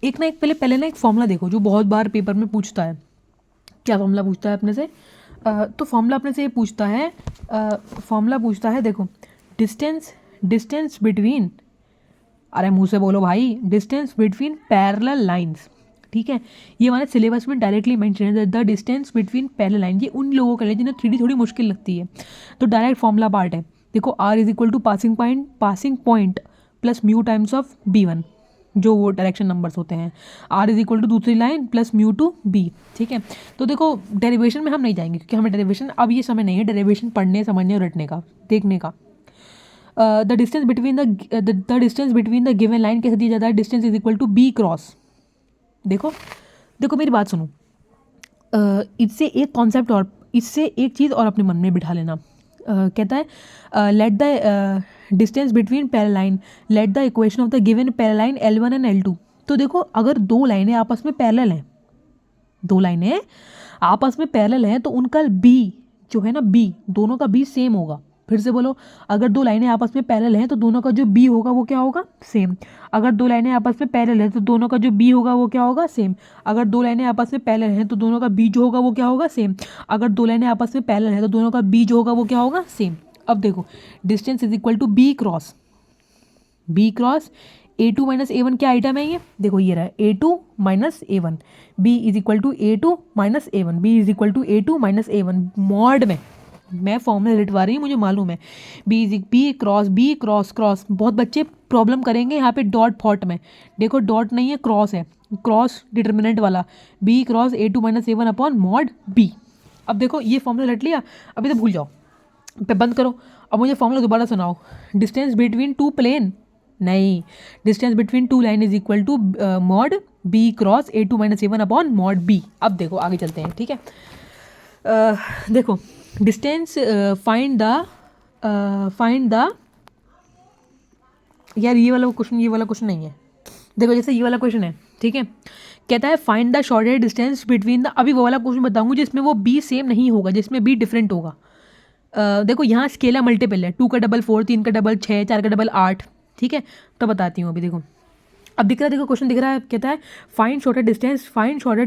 एक ना एक पहले ना एक फॉर्मूला देखो जो बहुत बार पेपर में पूछता है। क्या फॉर्मूला पूछता है अपने से? तो फॉर्मूला अपने से ये पूछता है, फॉर्मूला पूछता है, देखो, डिस्टेंस डिस्टेंस बिटवीन, अरे मुंह से बोलो भाई, डिस्टेंस बिटवीन पैरेलल लाइंस। ठीक है, ये हमारे सिलेबस में डायरेक्टली मेंशन है, the distance between parallel line. ये उन लोगों के लिए जिन्हें 3D थोड़ी मुश्किल लगती है, तो डायरेक्ट फॉर्मूला पार्ट है। देखो, r is equal to passing point plus mu times of B1, जो वो डायरेक्शन नंबर्स होते हैं। आर इज इक्वल टू दूसरी line plus mu two b. ठीक है, तो देखो डेरिवेशन में हम नहीं जाएंगे क्योंकि हमें डेरिवेशन अब ये समय नहीं है डेरिवेशन पढ़ने, समझने और रटने का, देखने का। The distance between the given line कैसे दिया जाता है? Distance is equal to B cross. देखो देखो मेरी बात सुनो, इससे एक कॉन्सेप्ट और, इससे एक चीज़ और अपने मन में बिठा लेना। कहता है let the distance between parallel, let the equation of the given parallel line L1 and L2। तो देखो अगर दो लाइनें आपस में पैरेलल हैं, दो लाइनें आपस में पैरेलल हैं, तो उनका बी जो है ना, बी, दोनों का बी सेम होगा। फिर से बोलो, अगर दो लाइनें आपस में पैरेलल हैं तो दोनों का जो बी होगा वो क्या होगा? सेम। अगर दो लाइनें आपस में पैरेलल हैं तो दोनों का जो बी होगा वो क्या होगा? सेम। अगर दो लाइनें आपस में पैरेलल हैं तो दोनों का बी जो होगा वो क्या होगा? सेम। अगर दो लाइनें आपस में पैरेलल हैं तो दोनों का बी जो होगा वो क्या होगा? सेम। अब देखो, distance is equal to B cross A2 minus A1। क्या आइटम है ये? देखो ये रहा A2 minus A1, b is equal to A2 minus A1, b is equal to A2 minus A1। Mod में मैं फॉर्मूला लिटवा रही हूँ, मुझे मालूम है। बी क्रॉस क्रॉस, बहुत बच्चे प्रॉब्लम करेंगे यहाँ पे डॉट फॉट में। देखो डॉट नहीं है, क्रॉस है, क्रॉस डिटर्मिनेंट वाला, b cross A2 minus A1 upon mod b. अब देखो ये फॉर्मूला रट लिया, अभी तो भूल जाओ, पे बंद करो। अब मुझे फॉर्मूला दोबारा सुनाओ। डिस्टेंस बिटवीन टू प्लेन, नहीं, distance between two line is equal to mod b cross A2 minus A1 upon mod b. अब देखो आगे चलते हैं, ठीक है। देखो डिस्टेंस फाइंड द, यार ये वाला क्वेश्चन नहीं है। देखो जैसे ये वाला क्वेश्चन है, ठीक है, कहता है find the shortest distance between the, अभी वो वाला क्वेश्चन बताऊंगा जिसमें वो बी सेम नहीं होगा, जिसमें बी डिफरेंट होगा। देखो यहाँ स्केलर मल्टीपल है, 2 का डबल 4, 3 का डबल 6, 4 का डबल 8। ठीक है, तो बताती हूँ अभी। देखो अब दिख रहा है, देखो क्वेश्चन दिख रहा है, कहता है find shortest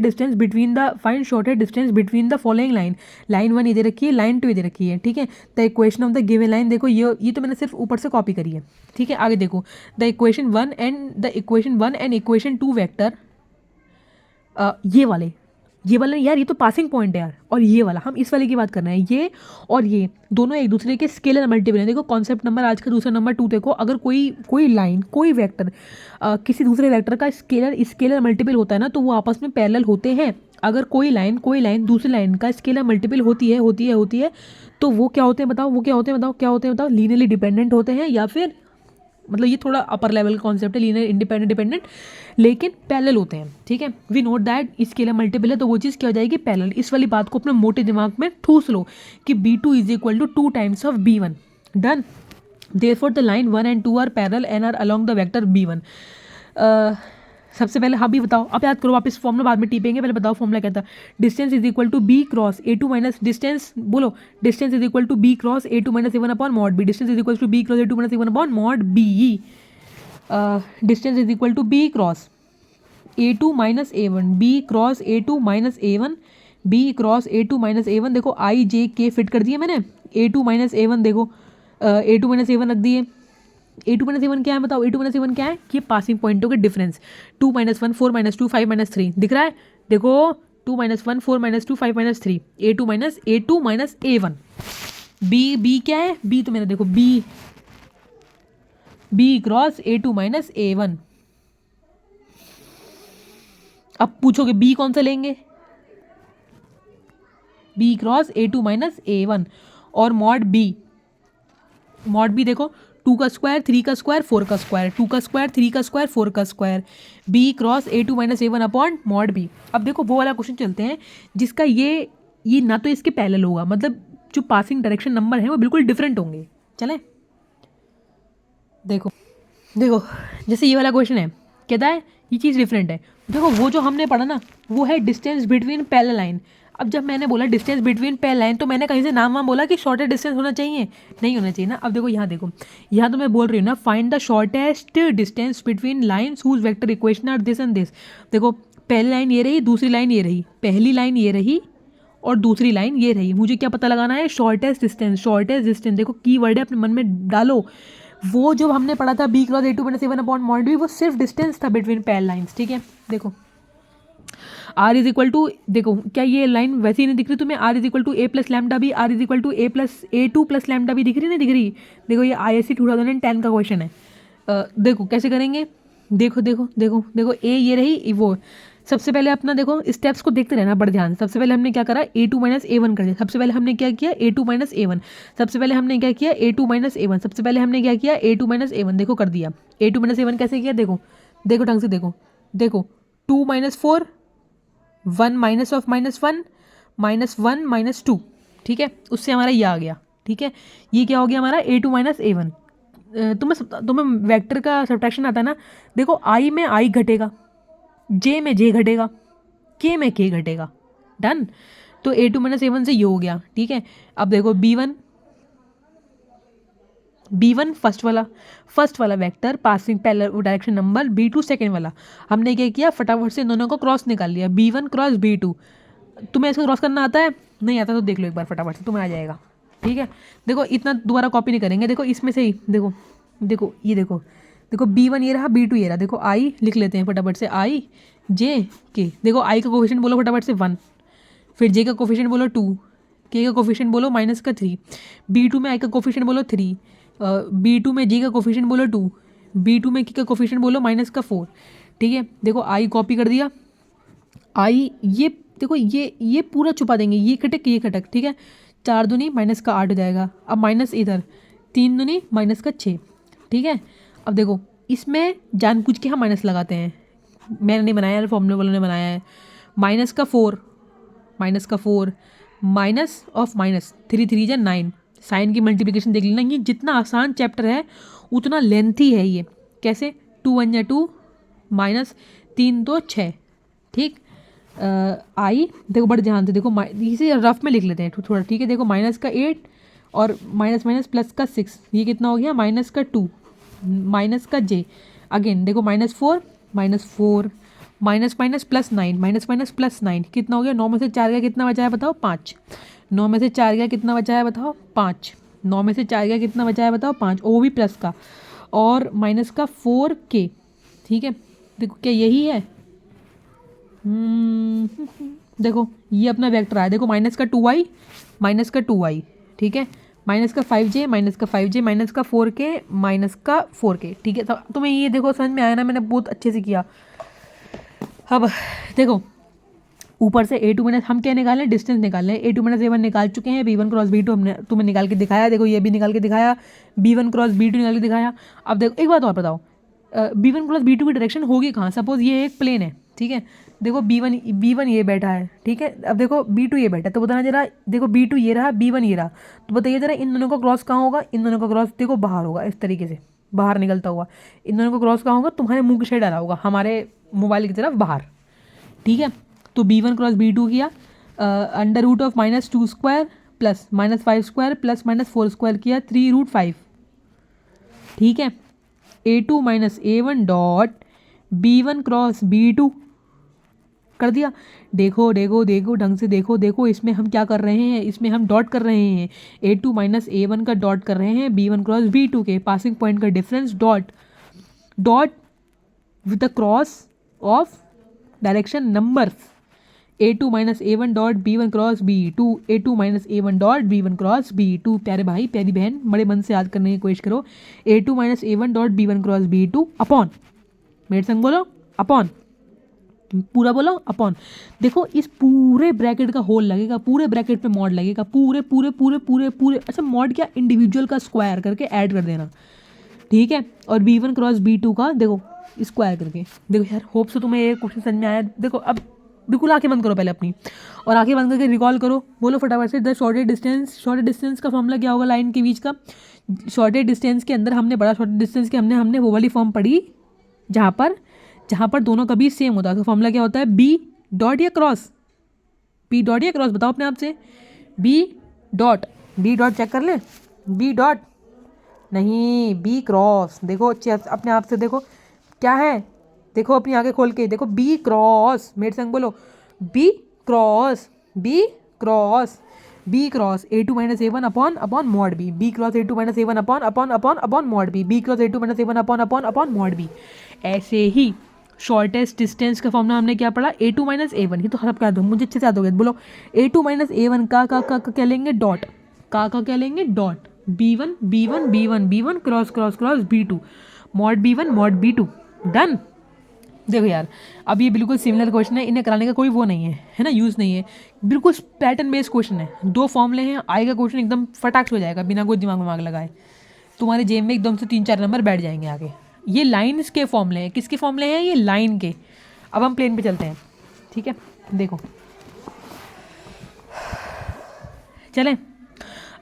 distance between the following line. Line 1 इधर रखी है, लाइन 2 इधर रखी है, ठीक है। The equation of the given line, देखो ये तो मैंने सिर्फ ऊपर से कॉपी करी है, ठीक है। आगे देखो, the equation 1 and equation 2 vector, ये वाला यार, ये तो पासिंग पॉइंट है यार, और ये वाला, हम इस वाले की बात कर रहे हैं। ये और ये दोनों एक दूसरे के स्केलर मल्टीपल हैं। देखो कॉन्सेप्ट नंबर आज का दूसरा नंबर 2 देखो, अगर कोई लाइन, कोई वेक्टर किसी दूसरे वेक्टर का स्केलर मल्टीपल होता है ना, तो वो आपस में पैरेलल होते हैं। अगर कोई लाइन दूसरी लाइन का स्केलर मल्टीपल होती है, तो वो क्या होते हैं बताओ? बताओ, लीनियरली डिपेंडेंट होते हैं, या फिर मतलब ये थोड़ा अपर लेवल का कॉन्सेप्ट है, लीनियर इंडिपेंडेंट डिपेंडेंट, लेकिन पैरेलल होते हैं, ठीक है। We note that scalar multiple है तो वो चीज़ क्या हो जाएगी? पैरेलल। इस वाली बात को अपने मोटे दिमाग में ठूस लो कि B2 is equal to 2 times of B1। Done. Therefore the line 1 and 2 are parallel and are along the vector B1। सबसे पहले हाँ भी बताओ, अब याद करो, वापस फॉर्मूला बाद में टिपेंगे, पहले बताओ फॉर्मूला क्या था। Distance is equal to B cross A2 minus distance, बोलो, distance is equal to B cross A2 minus A1 upon mod B. Distance is equal to B cross A2 minus A1 upon mod B. Distance is equal to B cross A2 minus A1, B cross A2 minus A1, B cross A2 minus A1। देखो IJK fit कर दिया मैंने। A2 minus A1, देखो A2 minus A1 रख दिए। A2 minus A1 क्या है बताओ? A2 माइनस A1 क्या है? ये पासिंग पॉइंटों के डिफरेंस, 2 माइनस 1, 4 माइनस 2, 5 माइनस 3 दिख रहा है। देखो 2 minus 1, 4 minus 2, 5 minus 3, A2 minus A1। B क्या है? बी तो मैंने देखो B cross A2 minus A1। अब पूछोगे बी कौन सा लेंगे? B cross A2 minus A1 और मॉड बी देखो 2 का स्क्वायर, 3 का स्क्वायर, 4 का स्क्वायर, 2 का स्क्वायर, 3 का स्क्वायर, 4 का square, b cross A2 minus A1 upon mod b. अब देखो वो वाला क्वेश्चन चलते हैं जिसका ये ना तो इसके पैरेलल होगा, मतलब जो पासिंग डायरेक्शन नंबर है वो बिल्कुल डिफरेंट होंगे। चले देखो जैसे ये वाला क्वेश्चन है, कहता है ये चीज़ डिफरेंट है। देखो वो जो हमने पढ़ा ना, वो है डिस्टेंस बिटवीन पैरेलल लाइन। अब जब मैंने बोला डिस्टेंस बिटवीन पेयर लाइन, तो मैंने कहीं से नाम वाम बोला कि शॉर्टेस्ट डिस्टेंस होना चाहिए? नहीं होना चाहिए ना। अब देखो यहाँ तो मैं बोल रही हूँ ना, find the shortest distance between lines whose vector equation are this and this. देखो पहली लाइन ये रही, दूसरी लाइन ये रही, पहली लाइन ये रही और दूसरी लाइन ये रही। मुझे क्या पता लगाना है? Shortest distance. शॉर्टेस्ट डिस्टेंस देखो की वर्ड है, अपने मन में डालो। वो जो हमने पढ़ा था b cross a2 minus a1 upon mod b, वो सिर्फ डिस्टेंस था बिटवीन पैर लाइन्स। ठीक है, देखो r इज इक्वल टू, देखो क्या ये लाइन वैसी नहीं दिख रही तुम्हें? r is equal to a plus lambda b, r is equal to a plus a2 plus lambda b, दिख रही नहीं दिख रही? देखो ये ISC 2010 का क्वेश्चन है। देखो कैसे करेंगे, देखो देखो देखो देखो ए ये रही वो। सबसे पहले अपना देखो स्टेप्स को देखते रहना बड़े ध्यान से। सबसे पहले हमने क्या करा, a2 माइनस a1 कर दिया। सबसे पहले हमने क्या किया, a2 माइनस a1। सबसे पहले हमने क्या किया, a2 माइनस a1। सबसे पहले हमने क्या किया, a2 माइनस a1। देखो कर दिया। a2 माइनस a1 कैसे किया, देखो देखो ढंग से देखो। देखो 2 minus 4, 1 minus of minus 1, minus 1 minus 2। ठीक है, उससे हमारा ये आ गया। ठीक है, ये क्या हो गया हमारा, a2 माइनस a1। तुम्हें वेक्टर का सब्ट्रैक्शन आता है ना? देखो आई में आई घटेगा, जे में जे घटेगा, के में के घटेगा। डन। तो a2 माइनस a1 से ये हो गया। ठीक है, अब देखो b1 फर्स्ट वाला vector passing parallel direction number, b2 second वाला। हमने क्या किया, फटाफट से इन दोनों को क्रॉस निकाल लिया, b1 क्रॉस b2। तुम्हें इसको क्रॉस करना आता है? नहीं आता तो देख लो एक बार फटाफट से, तुम्हें आ जाएगा। ठीक है, देखो इतना दोबारा कॉपी नहीं करेंगे। देखो इसमें से ही देखो देखो ये देखो देखो b1 ये रहा, b2 ये रहा। देखो आई लिख लेते हैं फटाफट से, आई जे के। देखो आई का कोफिशिएंट बोलो फटाफट से 1, फिर जे का कोफिशिएंट बोलो 2, के का कोफिशिएंट बोलो माइनस का 3, b2 में आई का कोफिशिएंट बोलो 3, b2 में जे का कोफिशिएंट बोलो 2, b2 में के का कोफिशिएंट बोलो माइनस का 4। ठीक है, देखो आई कॉपी कर दिया। आई ये देखो ये पूरा छुपा देंगे, ये खटक। ठीक है, 4 दूनी माइनस का 8 हो जाएगा। अब माइनस इधर 3 दूनी माइनस का 6। ठीक है, अब देखो इसमें जानबूझ के हम माइनस लगाते हैं, मैंने नहीं बनाया, फॉर्मूले वालों ने बनाया है। माइनस का 4 माइनस ऑफ माइनस 3 3 जा 9। साइन की मल्टीप्लिकेशन देख लेना, ये जितना आसान चैप्टर है उतना लेंथी है ये। कैसे, 2 1 जा 2 माइनस 3 2 6। ठीक, आई देखो बड़े ध्यान से देखो, इसे रफ में लिख लेते हैं थोड़ा। ठीक है, देखो माइनस का 8 और माइनस माइनस प्लस का 6, ये कितना हो गया, माइनस का 2, माइनस का जे। अगेन देखो minus 4 minus minus plus 9, minus minus plus 9 कितना हो गया। 9 में से 4 गया कितना बचा है बताओ, 5। 9 में से 4 गया कितना बचा है बताओ, 5। 9 में से 4 गया कितना बचा है बताओ, 5। वो भी प्लस का, और माइनस का 4k। ठीक है, देखो क्या यही है? देखो ये अपना वेक्टर आया। देखो माइनस का 2i, ठीक है, माइनस का 5j, माइनस का 4k, माइनस का 4k। ठीक है, तो तुम्हें ये देखो समझ में आया ना, मैंने बहुत अच्छे से किया। अब देखो ऊपर से a2 माइनस हम क्या निकालें, डिस्टेंस निकालना है। a2 माइनस a1 निकाल चुके हैं, b1 क्रॉस b2 हमने तुम्हें निकाल के दिखाया। देखो ये भी निकाल के दिखाया, b1 क्रॉस b2 निकाल के दिखाया। अब देखो एक बात और बताओ, b1 क्रॉस b2 की डायरेक्शन होगी कहाँ? सपोज ये एक प्लेन है, ठीक है, देखो b1 ये बैठा है, ठीक है, अब देखो b2 ये बैठा है, तो बताना जरा, देखो b2 ये रहा, b1 ये रहा, तो बताइए जरा इन दोनों का क्रॉस कहाँ होगा? इन दोनों का क्रॉस देखो बाहर होगा, इस तरीके से बाहर निकलता हुआ। इन दोनों का क्रॉस कहाँ होगा? तुम्हारे मुंह के साइड आ रहा होगा, हमारे मोबाइल की तरफ बाहर। ठीक है, तो b1 क्रॉस b2 किया, under root of -2² plus -5² plus -4² किया, 3√5। ठीक है, a2 minus a1 dot b1 cross b2 कर दिया। देखो देखो देखो ढंग से देखो, देखो इसमें हम क्या कर रहे हैं, इसमें हम डॉट कर रहे हैं, a2 माइनस a1 का डॉट कर रहे हैं b1 क्रॉस b2 के पासिंग पॉइंट का difference, dot dot with the cross of direction numbers, a2 minus a1 dot b1 cross b2, a2 minus a1 dot b1 cross b2। प्यारे भाई प्यारी बहन, बड़े मन से याद करने की कोशिश करो, a2 minus a1 dot b1 cross b2 upon, मेरे संग बोलो अपॉन, पूरा बोलो अपॉन। देखो इस पूरे ब्रैकेट का होल लगेगा, पूरे ब्रैकेट पे मॉड लगेगा, पूरे पूरे पूरे पूरे पूरे, अच्छा मॉड क्या, इंडिविजुअल का स्क्वायर करके ऐड कर देना। ठीक है, और b1 क्रॉस b2 का देखो स्क्वायर करके। देखो यार होप से तुम्हें ये क्वेश्चन समझ में आया। देखो अब बिल्कुल आंखें बंद करो पहले अपनी, और आंखें बंद करके रिकॉल करो, बोलो फटाफट से, द शॉर्टेस्ट डिस्टेंस का फॉर्मूला क्या होगा लाइन के बीच का? शॉर्टेस्ट डिस्टेंस के अंदर हमने बड़ा शॉर्टेस्ट डिस्टेंस के हमने वो वाली फॉर्म पढ़ी जहाँ पर दोनों का बीच सेम होता है, तो फॉर्मूला क्या होता है, बी डॉट या क्रॉस, पी डॉट या क्रॉस, बताओ अपने आप से। बी डॉट चेक कर ले, बी डॉट नहीं, बी क्रॉस। देखो अपने आप से देखो क्या है, देखो अपनी आंखें खोल के देखो, बी क्रॉस, मेरे संग बोलो, b cross, b cross, b cross a two minus a one upon upon mod b, b cross a two minus a one upon upon upon upon mod b, b cross a two minus a one upon upon upon mod b. ऐसे ही shortest distance का formula हमने क्या पढ़ा, a two minus a one. ये तो सब क्या दो, मुझे अच्छे से याद हो गया, बोलो a two minus a one का क्या लेंगे, डॉट, का क्या लेंगे, dot, b one b one b one b one cross cross cross b two, mod b one mod b two, done. देखो यार, अब ये बिल्कुल सिमिलर क्वेश्चन है, इन्हें कराने का कोई वो नहीं है ना, यूज़ नहीं है, बिल्कुल पैटर्न बेस्ड क्वेश्चन है। दो फॉर्मूले हैं, आएगा क्वेश्चन एकदम फटाक से हो जाएगा बिना कोई दिमाग में लगाए, तुम्हारे जेब में एकदम से 3-4 नंबर बैठ जाएंगे आगे। ये लाइन्स के फॉर्मूले हैं, किसके फॉर्मूले हैं, ये लाइन के। अब हम प्लेन पे चलते हैं, ठीक है, देखो चलें।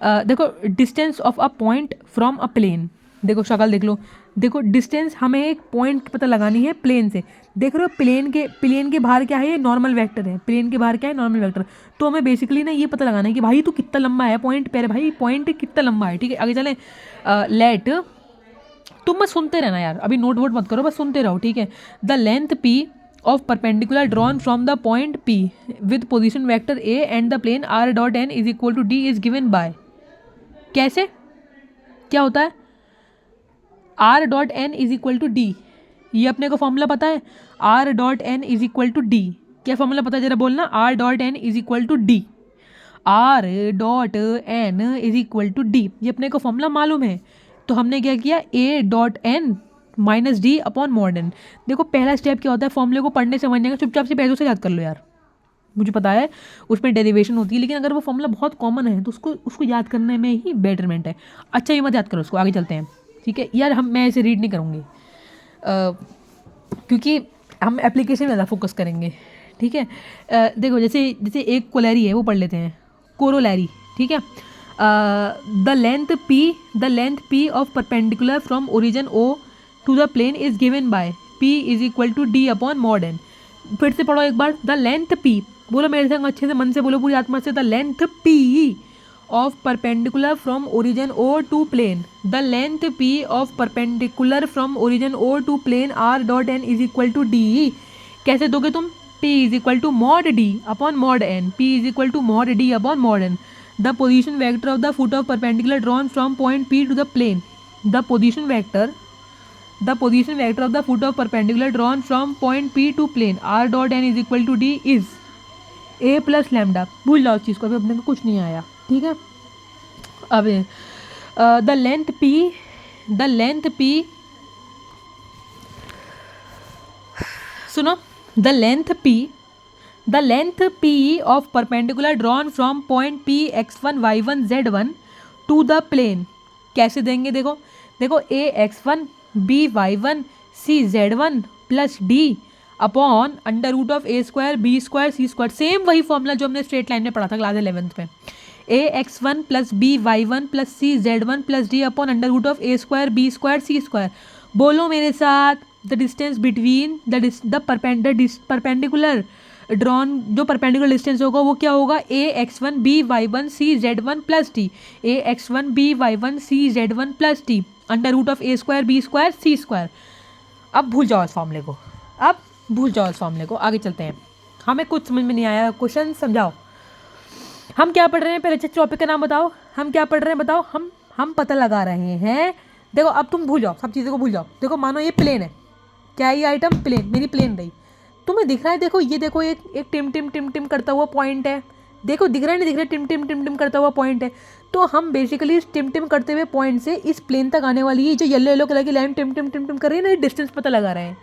देखो distance of a point from a plane, देखो शक्ल देख लो, देखो डिस्टेंस हमें एक पॉइंट पता लगानी है प्लेन से। देख रहे हो प्लेन के बाहर क्या है, ये नॉर्मल वेक्टर है, प्लेन के बाहर क्या है, नॉर्मल वेक्टर। तो हमें बेसिकली ना ये पता लगाना है कि भाई तू कितना लंबा है, पॉइंट पे भाई पॉइंट कितना लंबा है, ठीक है। आगे चलें, लेट, तुम बस सुनते रहना यार, अभी नोट वोट मत करो, बस सुनते रहो, ठीक है। The length p of perpendicular drawn from the point p with position vector a and the plane r dot n is equal to d is given by, कैसे, क्या होता है, r dot n is equal to d, ये अपने को formula पता है, r dot n is equal to d. क्या फॉर्मूला पता है जरा बोलना, r dot n is equal to d, r dot n is equal to d, ये अपने को फॉर्मूला मालूम है। तो हमने क्या किया, a dot N minus D upon mod n. देखो पहला स्टेप क्या होता है, फॉर्मूले को पढ़ने समझने का, चुपचाप से पैसों से याद कर लो यार, मुझे पता है उसमें डेरिवेशन होती है, लेकिन अगर वो फॉर्मूला बहुत कॉमन है तो उसको याद करने में ही बेटरमेंट है। अच्छा ये मत याद करो उसको, आगे चलते हैं, ठीक है यार। मैं ऐसे रीड नहीं करूँगी क्योंकि हम एप्लीकेशन में ज़्यादा फोकस करेंगे, ठीक है। जैसे एक कोलैरी है, वो पढ़ लेते हैं, कोरोलैरी, ठीक है। The length p of perpendicular from origin O to the plane is given by p is equal to d upon mod n. फिर से पढ़ो एक बार, द लेंथ पी, बोलो मेरे संग अच्छे से, मन से बोलो, पूरी आत्मा से, the length P of perpendicular from origin O to plane, the length P of perpendicular from origin O to plane R dot n is equal to D। कैसे दोगे तुम, P is equal to mod D upon mod n, P is equal to mod D upon mod n, the position vector of the foot of perpendicular drawn from point P to the plane, the position vector of the foot of perpendicular drawn from point P to plane R dot n is equal to D is A plus lambda। भूल जाओ उस चीज़ को, अभी अपने को कुछ नहीं आया, ठीक है। अब द लेंथ पी सुनो, the length p of perpendicular drawn from point p x1 y1 z1 to the plane, कैसे देंगे, देखो a x1 b y1 c z1 plus D upon under root of A square B square C square. Same वही formula जो हमने straight line में पढ़ा था class 11th में, A X one plus B Y one plus C Z one plus D upon under root of A square B square C square. बोलो मेरे साथ, the distance between the perpendicular drawn, जो perpendicular distance होगा वो क्या होगा, A X one B Y one C Z one plus D, A X one B Y one C Z one plus D under root of A square B square C square. अब भूल जाओ इस फॉर्मूले को, आगे चलते हैं। हमें कुछ समझ में नहीं आया, क्वेश्चन समझाओ। हम क्या पढ़ रहे हैं, पहले टॉपिक का नाम बताओ, हम क्या पढ़ रहे हैं बताओ। हम पता लगा रहे हैं, देखो अब तुम भूल जाओ, सब चीज़ों को भूल जाओ। देखो मानो ये प्लेन है, क्या है ये आइटम, प्लेन, मेरी प्लेन रही, तुम्हें दिख रहा है, देखो ये देखो एक टिम टिम करता हुआ पॉइंट है, देखो दिख रहा है नहीं दिख रहा, टिम टिम करता हुआ पॉइंट है। तो हम बेसिकली इस टिम करते हुए पॉइंट से इस प्लेन तक आने वाली, ये जो येलो कलर की लाइन टिम कर रही है ना, डिस्टेंस पता लगा रहे हैं।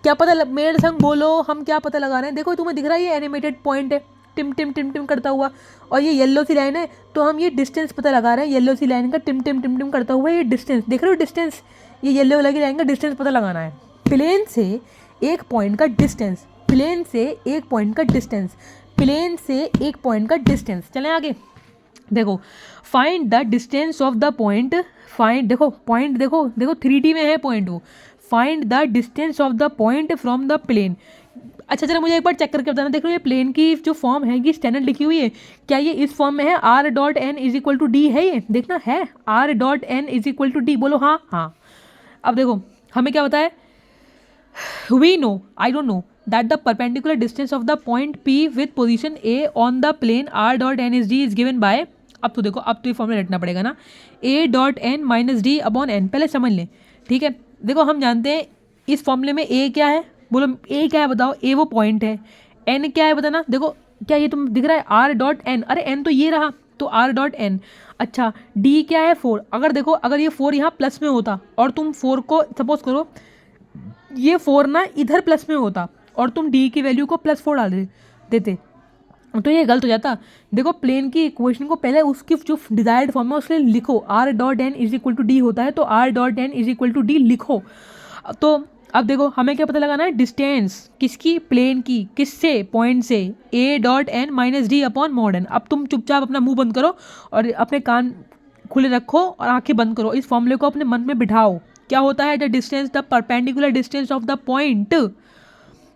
क्या पता, मेरे संग बोलो, हम क्या पता लगा रहे हैं। देखो तुम्हें दिख रहा है ये एनिमेटेड पॉइंट है, टिम करता हुआ, और ये येलो सी लाइन है, तो हम ये डिस्टेंस पता लगा रहे हैं, येलो सी लाइन का टिम करता हुआ ये डिस्टेंस, देख रहे हो डिस्टेंस, ये येलो वाला की लाइन का डिस्टेंस पता लगाना है। प्लेन से एक पॉइंट का डिस्टेंस, चलें आगे। देखो find the distance of the point, देखो पॉइंट, देखो 3D में है पॉइंट वो, find the distance of the point from the plane. अच्छा चलो मुझे एक बार चेक करके बताना, देख लो ये प्लेन की जो फॉर्म है ये स्टैंडर्ड लिखी हुई है, क्या ये इस फॉर्म में है? R dot n is equal to d है, ये देखना है r dot n is equal to d, बोलो हाँ हाँ। अब देखो हमें क्या बताया, we know I don't know that the perpendicular distance of the point P with position A on the plane R dot n is d is given by, अब तो देखो अब तो ये फॉर्मूला रटना पड़ेगा ना, A dot N minus D upon n, पहले समझ लें ठीक है। देखो हम जानते हैं इस फॉर्मूले में A क्या है, बोलो A क्या है बताओ, A वो पॉइंट है, N क्या है बताना। देखो क्या ये तुम दिख रहा है R डॉट एन, अरे N तो ये रहा, तो R डॉट एन। अच्छा D क्या है 4, अगर देखो अगर ये 4 यहाँ प्लस में होता और तुम 4 को सपोज करो ये 4 ना इधर प्लस में होता और तुम डी की वैल्यू को +4 डाल देते तो ये गलत हो जाता। देखो प्लेन की इक्वेशन को पहले उसकी जो डिजायर्ड फॉर्म है उसके लिखो, r dot n is equal to d होता है तो r dot n is equal to d लिखो। तो अब देखो हमें क्या पता लगाना है, डिस्टेंस किसकी, प्लेन की, किससे, पॉइंट से, a dot N minus D upon mod N. अब तुम चुपचाप अपना मुंह बंद करो और अपने कान खुले रखो और आंखें बंद करो, इस फॉर्मूले को अपने मन में बिठाओ। क्या होता है, the distance the perpendicular distance of the point,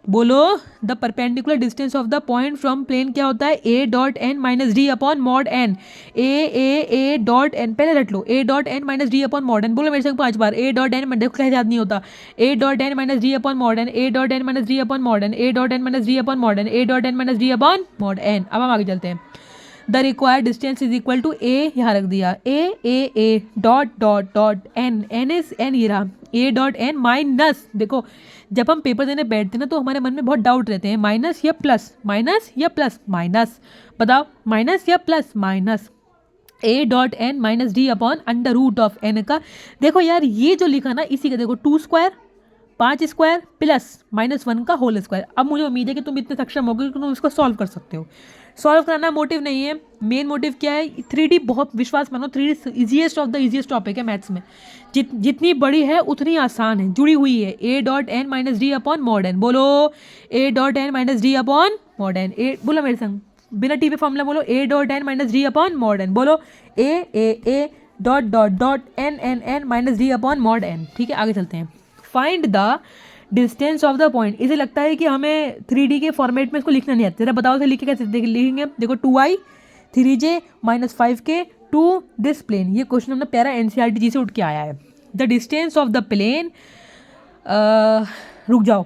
बोलो the perpendicular distance of the point from plane क्या होता है, A dot N minus D upon mod N. A dot N पहले रट लो, A dot N minus D upon mod N, बोलो मेरे से 5 बार, ए डॉट एन, देखो कैसे याद नहीं होता, A dot N minus D upon mod N, A dot N minus D upon mod N, A dot N minus D upon mod N, A dot N minus D upon mod N. अब हम आगे चलते हैं, the required distance is equal to A, यहाँ रख दिया A dot dot dot N, N is N, ये रहा ए डॉट एन माइनस, देखो जब हम पेपर देने बैठते हैं ना तो हमारे मन में बहुत डाउट रहते हैं, माइनस या प्लस, माइनस या प्लस, माइनस, बताओ माइनस या plus, minus, a dot N minus D upon under root of n का। देखो यार ये जो लिखा ना इसी का देखो 2 स्क्वायर 5 स्क्वायर प्लस -1 का होल स्क्वायर। अब मुझे उम्मीद है कि तुम इतने सक्षम होगे कि तुम इसको सॉल्व कर सकते हो। सॉल्व कराना मोटिव नहीं है, मेन मोटिव क्या है, 3D बहुत विश्वास मानो 3D easiest of the easiest topic है मैथ्स में, जितनी बड़ी है उतनी आसान है, जुड़ी हुई है। A dot N minus D upon mod N, बोलो A dot N minus D upon mod N, A बोलो मेरे संग बिना टी पे फॉर्मूला बोलो, A dot N minus D upon mod N, बोलो A dot dot dot N N N minus D upon mod N. ठीक है आगे चलते हैं, find the distance of the point. इसे लगता है कि हमें 3D के फॉर्मेट में इसको लिखना नहीं आता, जरा बताओ इसे लिखे कैसे लिखेंगे। देखो 2i 3j minus 5k to this plane, ये क्वेश्चन हमने प्यारा NCERT जी से उठ के आया है। The distance of the plane, रुक जाओ,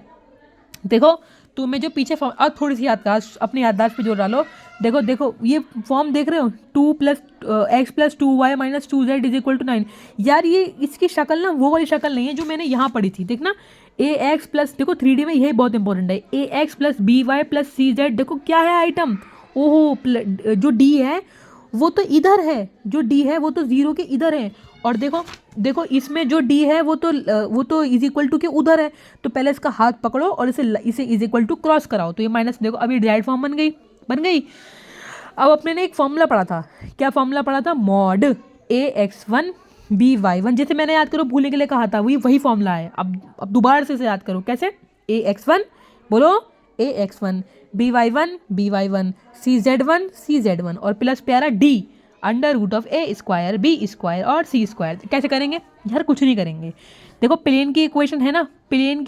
देखो तुम्हें जो पीछे फॉर्म और थोड़ी सी याददाश्त अपनी याददाश्त पे जोर डालो। देखो देखो ये फॉर्म देख रहे हो, 2 + x + 2y - 2z is equal to 9। यार ये इसकी शक्ल ना वो वाली शक्ल नहीं है जो मैंने यहाँ पढ़ी थी, देखना ax प्लस, देखो 3D में यही बहुत इंपॉर्टेंट है, ax + by + cz। देखो क्या है आइटम, ओहो जो d है वो तो इधर है, जो d है वो तो 0 के इधर है, और देखो देखो इसमें जो d है वो तो इज इक्वल टू के उधर है। तो पहले इसका हाथ पकड़ो और इसे इज इक्वल टू क्रॉस कराओ, तो ये माइनस, देखो अभी डायरेक्ट फॉर्म बन गई। अब अपने ने एक फॉर्मूला पढ़ा था, क्या फॉर्मूला पढ़ा था, मॉड ax1 by1, जैसे मैंने याद करो भूलने के लिए कहा था वही फॉर्मूला है। अब दोबारा से याद करो कैसे, ax1 बोलो ax1 by1 cz1 और प्लस प्यारा d under root of a square b square और c स्क्वायर। कैसे करेंगे यार, कुछ नहीं करेंगे। देखो प्लेन की इक्वेशन है ना, प्लेन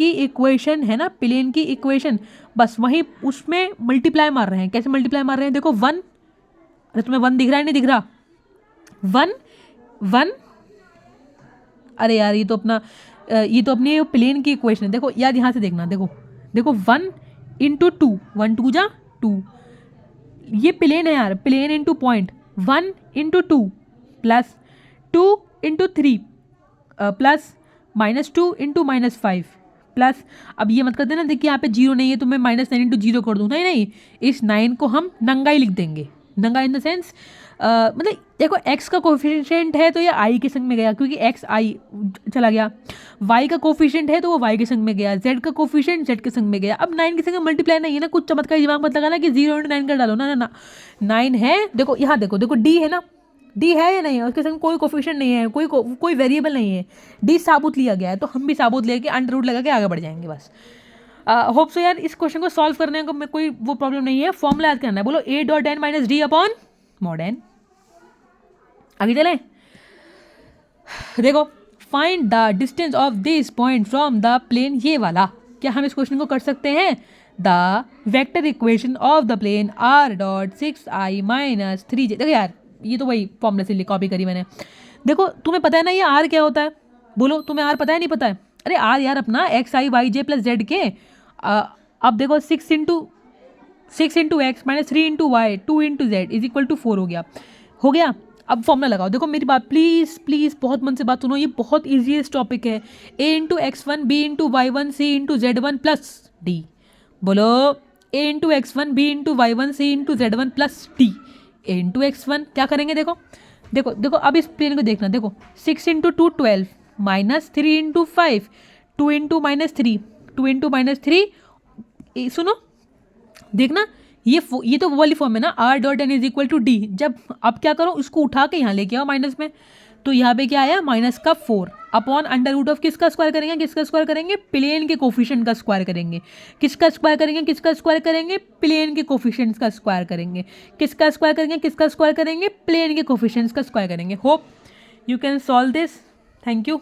की इक्वेशन बस वही उसमें मल्टीप्लाई मार रहे हैं। कैसे मल्टीप्लाई मार रहे हैं, देखो 1, अरे तुम्हें 1 दिख रहा है नहीं दिख रहा, 1 अरे यार ये तो अपनी प्लेन की इक्वेशन है। देखो यार यहाँ से देखना, देखो 1 × 2, 1 2 जा 2, ये प्लेन है यार, plane into point, 1 × 2 plus 2 × 3 plus -2 × -5 plus, अब ये मत कर देना देखिए यहाँ पे 0 नहीं है तो मैं -9 × 0 कर दूँ, नहीं इस 9 को हम नंगा ही लिख देंगे, नंगा इन द सेंस मतलब देखो x का कोफिशिएंट है तो ये i के संग में गया क्योंकि x i चला गया, y का कोफिशिएंट है तो वो y के संग में गया, z का कोफिशिएंट z के संग में गया। अब 9 के संग मल्टीप्लाई नहीं है ना, कुछ चमत्कार दिमाग मत लगाना कि 0 × 9 कर डालो, ना 9 है। देखो यहाँ देखो d है ना, d है या नहीं है, उसके संग कोई कोफिशिएंट नहीं है, कोई वेरिएबल नहीं है, d साबुत लिया गया है, तो हम भी साबुत लेके अंडर रूट लगा के आगे बढ़ जाएंगे बस। होप सो यार इस क्वेश्चन को सॉल्व करने को कोई वो प्रॉब्लम नहीं है, फॉर्मूला याद करना है, बोलो a dot n minus D upon mod n। आगे चले, देखो find the distance of this point from the plane, ये वाला क्या हम इस क्वेश्चन को कर सकते हैं? The vector equation of the plane r dot 6i minus 3j। देखो यार, ये तो वही फॉर्मूला से कॉपी करी मैंने। देखो तुम्हें पता है ना ये r क्या होता है? बोलो, तुम्हें r पता है नहीं पता है? अरे r यार अपना x i y j plus z के अब देखो 6 into x minus 3 into y 2 into z is equal to 4 हो गया। अब फॉर्मूला लगाओ। देखो मेरी बात प्लीज़ प्लीज़ बहुत मन से बात सुनो, ये बहुत ईजीएस्ट टॉपिक है। a into x1 b into Y one c into Z one plus D. बोलो, a into x1 b into Y one c into Z one plus D. a into x1 क्या करेंगे? देखो देखो देखो अब इस प्लेन को देखना। देखो 6 into 2 12 minus 3 into 5 2 into minus 3 2 into minus 3। सुनो देखना, ये तो वो वाली फॉर्म है ना, r dot n is equal to d. जब अब क्या करो, इसको उठा के यहाँ लेके आओ माइनस में, तो यहाँ पे क्या आया? माइनस का 4 अपॉन अंडर रूट ऑफ किसका स्क्वायर करेंगे? किसका स्क्वायर करेंगे? प्लेन के कोफिशिएंट का स्क्वायर करेंगे। किसका स्क्वायर करेंगे? किसका स्क्वायर करेंगे? प्लेन के कोफिशिएंट्स का स्क्वायर करेंगे। किसका स्क्वायर करेंगे? किसका स्क्वायर करेंगे? प्लेन के कोफिशिएंट्स का स्क्वायर करेंगे। Hope you can solve this. Thank you.